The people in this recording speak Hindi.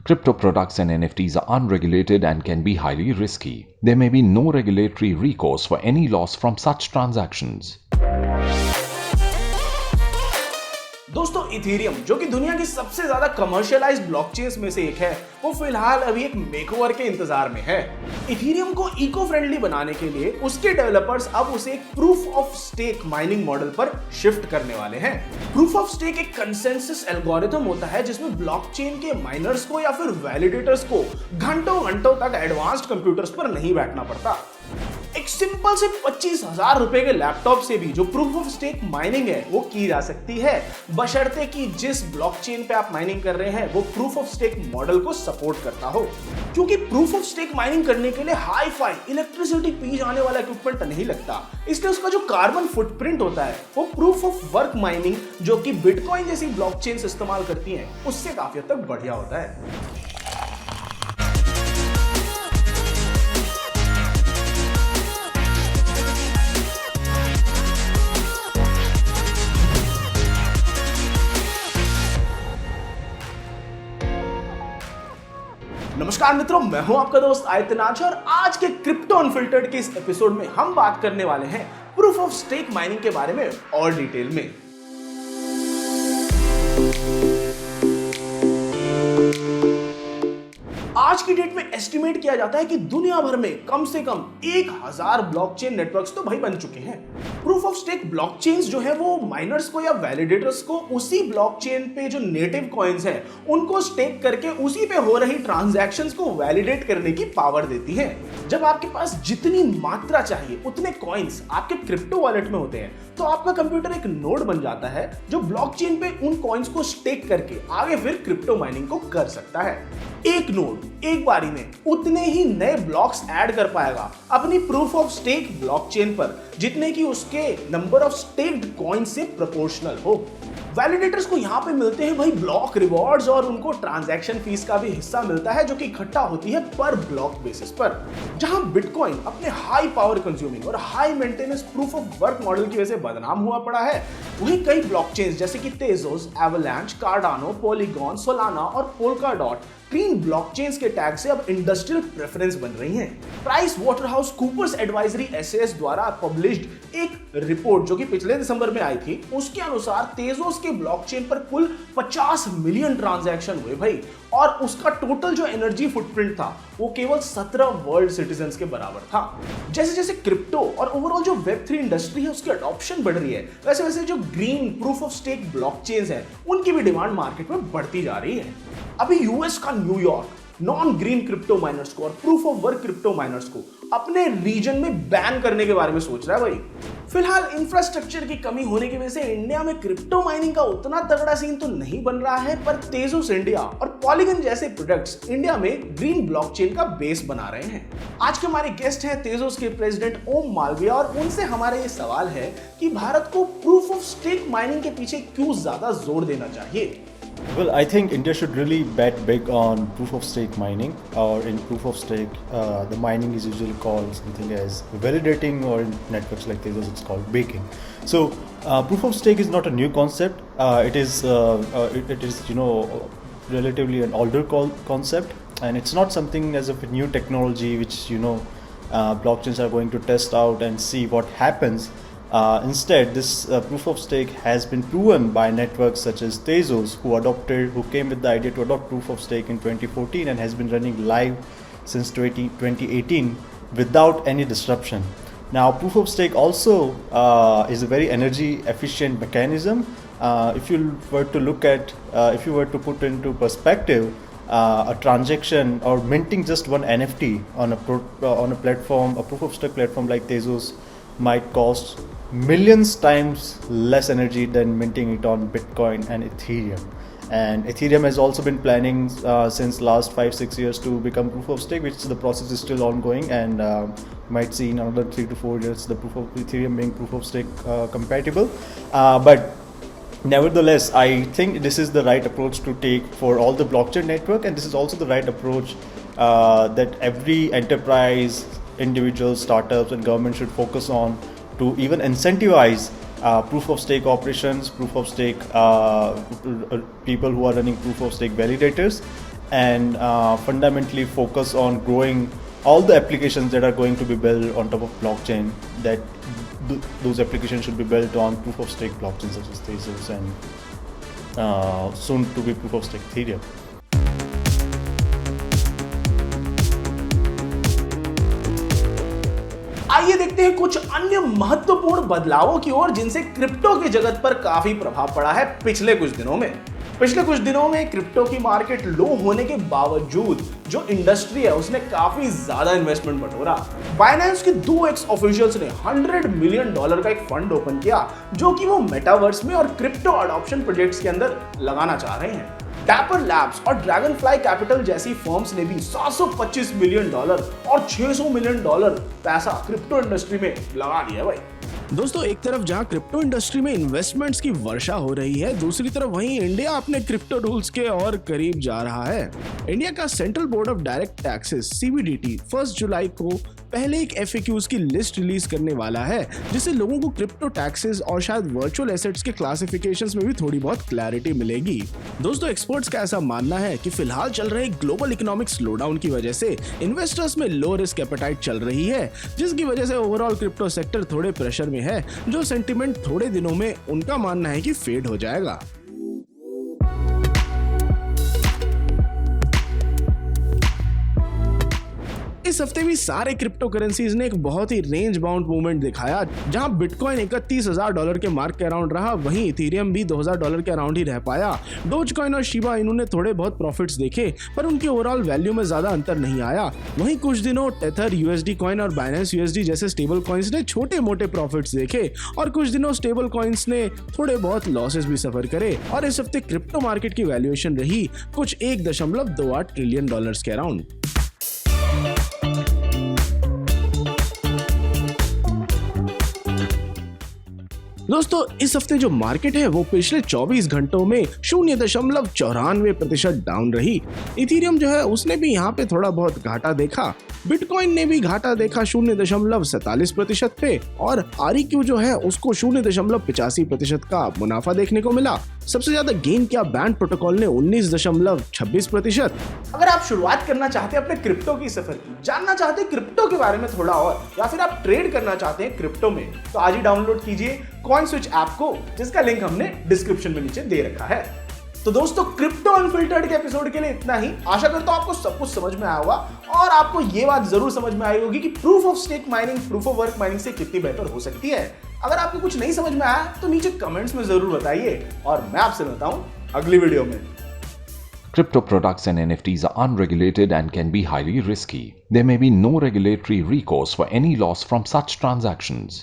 Crypto products and NFTs are unregulated and can be highly risky. There may be no regulatory recourse for any loss from such transactions. दोस्तों इथेरियम जो कि दुनिया की सबसे ज्यादा कमर्शियलाइज्ड ब्लॉकचेन्स में से एक है, वो फिलहाल अभी एक मेकओवर के इंतजार में है। इथेरियम को इको फ्रेंडली बनाने के लिए उसके डेवलपर्स अब उसे एक proof of stake mining model पर शिफ्ट करने वाले हैं। प्रूफ ऑफ स्टेक एक कंसेंसस एल्गोरिथम होता है जिसमें ब्लॉकचेन के माइनर्स को या फिर वैलिडेटर्स को घंटों घंटों तक एडवांस्ड कंप्यूटर्स पर नहीं बैठना पड़ता। एक सिंपल से 25,000 रुपए के लैपटॉप से भी जो प्रूफ ऑफ स्टेक माइनिंग है वो की जा सकती है, बशर्ते कि जिस ब्लॉकचेन पे आप माइनिंग कर रहे हैं वो प्रूफ ऑफ स्टेक मॉडल को सपोर्ट करता हो। क्योंकि प्रूफ ऑफ स्टेक माइनिंग करने के लिए हाई फाई इलेक्ट्रिसिटी पी जाने वाला इक्विपमेंट नहीं लगता, इसलिए उसका जो कार्बन फुटप्रिंट होता है वो प्रूफ ऑफ वर्क माइनिंग जो कि बिटकॉइन जैसी ब्लॉकचेन इस्तेमाल करती हैं उससे काफी हद तक बढ़िया होता है। नमस्कार मित्रों, मैं हूं आपका दोस्त आयतनाज और आज के क्रिप्टो अनफिल्टर्ड के इस एपिसोड में हम बात करने वाले हैं प्रूफ ऑफ स्टेक माइनिंग के बारे में और डिटेल में। आज की डेट में एस्टिमेट किया जाता है कि दुनिया भर में कम से कम 1000 ब्लॉकचेन नेटवर्क्स तो भाई बन चुके हैं। प्रूफ ऑफ स्टेक ब्लॉकचेन्स जो है वो माइनर्स को या वैलिडेटर्स को उसी ब्लॉकचेन पे जो नेटिव कॉइन्स हैं उनको स्टेक करके उसी पे हो रही ट्रांजैक्शंस को वैलिडेट करने की पावर देती है। जब आपके पास जितनी मात्रा चाहिए उतने कॉइन्स आपके क्रिप्टो वॉलेट में होते हैं तो आपका कंप्यूटर एक नोड बन जाता है जो ब्लॉकचेन पे उन कॉइन्स को स्टेक करके आगे फिर क्रिप्टो माइनिंग को कर सकता है। एक नोड एक बारी में उतने ही नए ब्लॉक्स ऐड कर पाएगा अपनी प्रूफ ऑफ स्टेक ब्लॉकचेन पर जितने की उसके नंबर ऑफ स्टेक्ड कॉइन से प्रोपोर्शनल हो। वैलिडेटर्स को यहाँ पे मिलते हैं भाई ब्लॉक रिवॉर्ड्स और उनको ट्रांजैक्शन फीस का भी हिस्सा मिलता है जो कि इकट्ठा होती है पर ब्लॉक बेसिस पर। जहां बिटकॉइन अपने हाई पावर कंज्यूमिंग और high maintenance proof of work model की वजह से बदनाम हुआ पड़ा है, वहीं कई ब्लॉकचेन्स जैसे कि Tezos, Avalanche, Cardano, Polygon, Solana और पोल्काडॉट ग्रीन ब्लॉकचेन्स के टैग से अब इंडस्ट्रियल प्रेफरेंस बन रही हैं। Price Waterhouse Coopers Advisory SAS द्वारा पब्लिश्ड एक रिपोर्ट जो कि पिछले दिसंबर में आई थी, उसके अनुसार तेजोस के ब्लॉकचेन पर कुल 50 मिलियन ट्रांजैक्शन हुए भाई, और उसका टोटल जो एनर्जी फुटप्रिंट था वो केवल 17 वर्ल्ड सिटीजन्स के बराबर था। जैसे जैसे क्रिप्टो और ओवरऑल जो वेब3 इंडस्ट्री है उसकी अडॉप्शन बढ़ रही है, वैसे वैसे जो green proof of stake blockchains हैं उनकी भी डिमांड मार्केट में बढ़ती जा रही है। अभी यूएस का New York non green crypto miners को और proof of work crypto miners को अपने रीजन में बैन करने के बारे में सोच रहा है भाई। फिलहाल इंफ्रास्ट्रक्चर की कमी होने की वजह से इंडिया में क्रिप्टो माइनिंग का उतना तगड़ा सीन तो नहीं बन रहा है, पर तेजोस इंडिया और पॉलीगन जैसे प्रोडक्ट्स इंडिया में ग्रीन ब्लॉकचेन का बेस बना रहे हैं। आज के हमारे गेस्ट हैं तेजोस के प्रेसिडेंट ओम मालविया, और उनसे हमारा ये सवाल है कि भारत को प्रूफ ऑफ स्टेक माइनिंग के पीछे क्यों ज्यादा जोर देना चाहिए। Well, I think India should really bet big on proof of stake mining, or in proof of stake, the mining is usually called something as validating, or in networks like Tezos, it's called baking. So, proof of stake is not a new concept. It is relatively an older concept, and it's not something as of a new technology which blockchains are going to test out and see what happens. Instead, this proof of stake has been proven by networks such as Tezos, who came with the idea to adopt proof of stake in 2014 and has been running live since 2018 without any disruption. Now, proof of stake also is a very energy efficient mechanism. If you were to put into perspective, a transaction or minting just one NFT on a platform, a proof of stake platform like Tezos, might cost millions times less energy than minting it on Bitcoin and Ethereum. And Ethereum has also been planning since last 5-6 years to become proof of stake, which the process is still ongoing, and might see in another 3 to 4 years the proof of Ethereum being proof of stake compatible. But nevertheless, I think this is the right approach to take for all the blockchain network, and this is also the right approach that every enterprise, individuals, startups and government should focus on to even incentivize proof of stake operations, proof of stake people who are running proof of stake validators, and fundamentally focus on growing all the applications that are going to be built on top of blockchain. That those applications should be built on proof of stake blockchains such as Tezos and soon to be proof of stake Ethereum. आइए देखते हैं कुछ अन्य महत्वपूर्ण बदलावों की ओर जिनसे क्रिप्टो की जगत पर काफी प्रभाव पड़ा है पिछले कुछ दिनों में। पिछले कुछ दिनों में क्रिप्टो की मार्केट लो होने के बावजूद जो इंडस्ट्री है उसने काफी ज्यादा इन्वेस्टमेंट बटोरा। बाइनेंस के 2 एक्स ऑफिशियल्स ने $100 मिलियन का एक फंड ओपन किया जो कि वो मेटावर्स में और क्रिप्टो अडॉप्शन प्रोजेक्ट्स के अंदर लगाना चाह रहे हैं। डैपर लैब्स और ड्रैगनफ्लाई कैपिटल जैसी फर्म्स ने भी $725 मिलियन और $600 मिलियन पैसा क्रिप्टो इंडस्ट्री में लगा दिया भाई। दोस्तों, एक तरफ जहां क्रिप्टो इंडस्ट्री में इन्वेस्टमेंट्स की वर्षा हो रही है, दूसरी तरफ वहीं इंडिया अपने क्रिप्टो रूल्स के और करीब जा रहा है। इंडिया का central board of direct taxes CBDT 1 जुलाई को पहले एक FAQs की लिस्ट रिलीज करने वाला है जिससे लोगों को क्रिप्टो टैक्सेस और शायद वर्चुअल एसेट्स के क्लासिफिकेशंस में भी थोड़ी बहुत क्लैरिटी मिलेगी। दोस्तों, एक्सपर्ट्स का ऐसा मानना है कि फिलहाल चल रहे ग्लोबल इकोनॉमिक स्लोडाउन की वजह से इन्वेस्टर्स में लो रिस्क एपेटाइट चल रही है, जिसकी वजह से ओवरऑल क्रिप्टो सेक्टर थोड़े प्रेशर में है, जो सेंटिमेंट थोड़े दिनों में उनका मानना है कि फेड हो जाएगा। इस हफ्ते भी सारे क्रिप्टो करेंसीज ने एक बहुत ही रेंज बाउंड मूवमेंट दिखाया। जहां बिटकॉइन $31,000 के मार्क के अराउंड रहा, वहीं इथेरियम भी $2,000 के अराउंड ही रह पाया। डोजकॉइन और शिबा इन्होंने थोड़े बहुत प्रॉफिट्स देखे, पर उनके ओवरऑल वैल्यू में ज्यादा अंतर नहीं आया। वहीं कुछ दिनों टेथर, USD कॉइन और बाइनेंस USD जैसे स्टेबल कॉइन्स ने छोटे मोटे प्रॉफिट्स देखे और कुछ दिनों स्टेबल कॉइन्स ने थोड़े बहुत लॉसेस भी सफर करे। और इस हफ्ते क्रिप्टो मार्केट की वैल्यूएशन रही कुछ $1.28 ट्रिलियन के अराउंड। दोस्तों, इस हफ्ते जो मार्केट है वो पिछले 24 घंटों में 0.94% डाउन रही। इथेरियम जो है उसने भी यहाँ पे थोड़ा बहुत घाटा देखा। बिटकॉइन ने भी घाटा देखा 0.47% पे और REQ जो है उसको 0.85% का मुनाफा देखने को मिला। सबसे ज्यादा गेन किया बैंड प्रोटोकॉल ने 19.26%। अगर आप शुरुआत करना चाहते हैं अपने क्रिप्टो की सफर की, जानना चाहते हैं क्रिप्टो के बारे में थोड़ा और, या फिर आप ट्रेड करना चाहते हैं क्रिप्टो में, तो आज ही डाउनलोड कीजिए कॉइनस्विच ऐप को, जिसका लिंक हमने डिस्क्रिप्शन में नीचे दे रखा है। तो दोस्तों, क्रिप्टो अनफिल्टर्ड के एपिसोड के लिए इतना ही। आशा करता हूं आपको सब कुछ समझ में आया होगा और आपको ये बात जरूर समझ में आई होगी कि proof of stake mining proof of work mining से कितनी बेहतर हो सकती है। अगर आपको कुछ नहीं समझ में आया तो नीचे कमेंट्स में जरूर बताइए और मैं आपसे मिलता हूं अगली वीडियो में। Crypto products and NFTs are unregulated and can be highly risky. There may be no regulatory recourse for any loss from such transactions.